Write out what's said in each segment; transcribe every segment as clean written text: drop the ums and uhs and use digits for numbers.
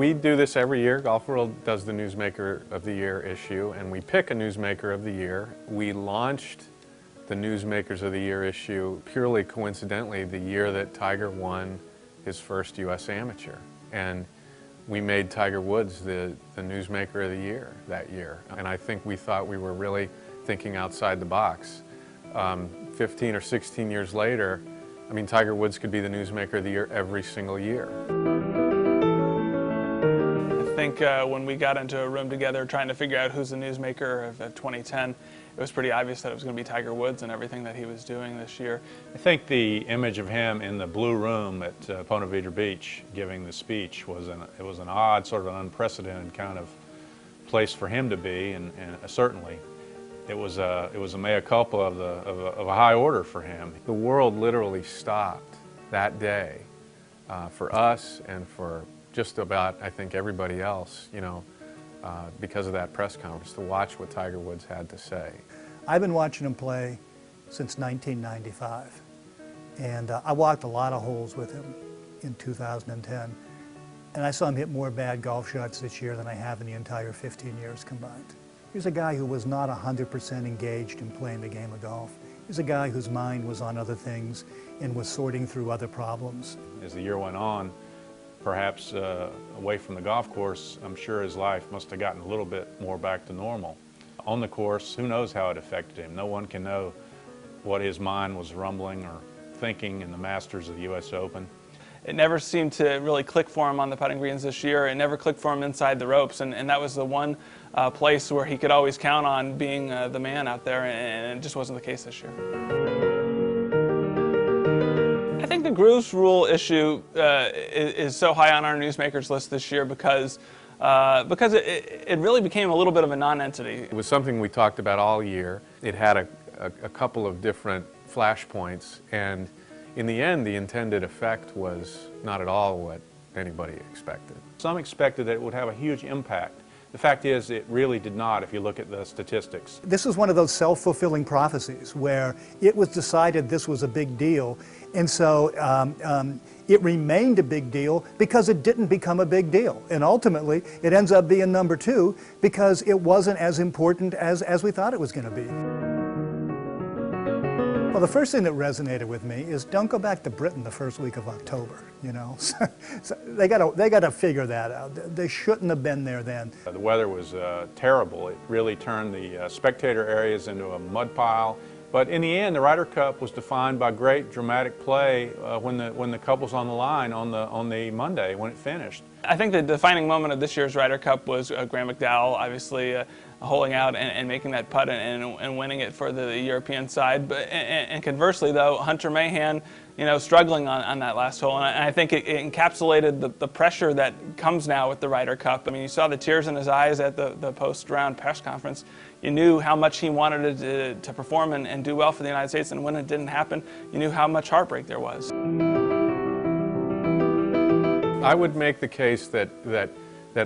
We do this every year. Golf World does the Newsmaker of the Year issue, and we pick a Newsmaker of the Year. We launched the Newsmakers of the Year issue purely coincidentally the year that Tiger won his first U.S. Amateur. And we made Tiger Woods the Newsmaker of the Year that year. And I think we thought we were really thinking outside the box. 15 or 16 years later, I mean, Tiger Woods could be the Newsmaker of the Year every single year. I think when we got into a room together trying to figure out who's the Newsmaker of 2010, it was pretty obvious that it was going to be Tiger Woods and everything that he was doing this year. I think the image of him in the blue room at Ponte Vedra Beach giving the speech was it was an odd, sort of an unprecedented kind of place for him to be, and certainly it was a mea culpa of a high order for him. The world literally stopped that day for us and for just about, I think, everybody else, you know, because of that press conference, to watch what Tiger Woods had to say. I've been watching him play since 1995, and I walked a lot of holes with him in 2010, and I saw him hit more bad golf shots this year than I have in the entire 15 years combined. He's a guy who was not 100% engaged in playing the game of golf. He's a guy whose mind was on other things and was sorting through other problems. As the year went on, perhaps away from the golf course, I'm sure his life must have gotten a little bit more back to normal. On the course, who knows how it affected him? No one can know what his mind was rumbling or thinking in the Masters of the U.S. Open. It never seemed to really click for him on the putting greens this year. It never clicked for him inside the ropes, and that was the one place where he could always count on being the man out there, and it just wasn't the case this year. I think the grooves rule issue is so high on our newsmakers list this year because it really became a little bit of a non-entity. It was something we talked about all year. It had a couple of different flashpoints, and in the end, the intended effect was not at all what anybody expected. Some expected that it would have a huge impact. The fact is, it really did not if you look at the statistics. This is one of those self-fulfilling prophecies where it was decided this was a big deal, and so it remained a big deal because it didn't become a big deal. And ultimately, it ends up being number 2 because it wasn't as important as we thought it was going to be. Well, the first thing that resonated with me is don't go back to Britain the first week of October, you know. So they gotta figure that out. They shouldn't have been there then. The weather was terrible. It really turned the spectator areas into a mud pile. But in the end, the Ryder Cup was defined by great dramatic play when the cup was on the line on the Monday when it finished. I think the defining moment of this year's Ryder Cup was Graham McDowell obviously holing out and making that putt and winning it for the European side. But and conversely, though, Hunter Mahan, you know, struggling on that last hole, and I think it encapsulated the pressure that comes now with the Ryder Cup. I mean, you saw the tears in his eyes at the post-round press conference. You knew how much he wanted to perform and do well for the United States, and when it didn't happen, you knew how much heartbreak there was. I would make the case that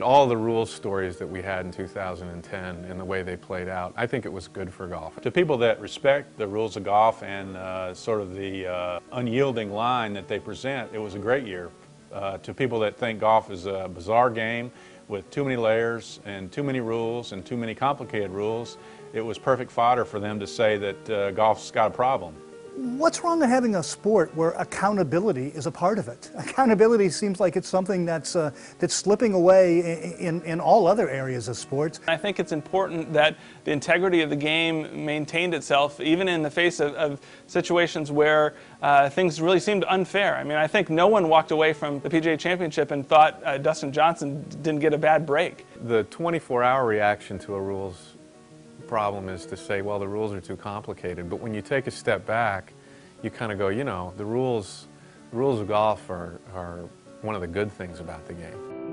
all the rules stories that we had in 2010 and the way they played out, I think it was good for golf. To people that respect the rules of golf and sort of the unyielding line that they present, it was a great year. To people that think golf is a bizarre game with too many layers and too many rules and too many complicated rules, it was perfect fodder for them to say that golf's got a problem. What's wrong with having a sport where accountability is a part of it? Accountability seems like it's something that's slipping away in all other areas of sports. I think it's important that the integrity of the game maintained itself even in the face of situations where things really seemed unfair. I mean, I think no one walked away from the PGA Championship and thought Dustin Johnson didn't get a bad break. The 24-hour reaction to a rules problem is to say, well, the rules are too complicated. But when you take a step back, you kind of go, you know, the rules of golf are one of the good things about the game.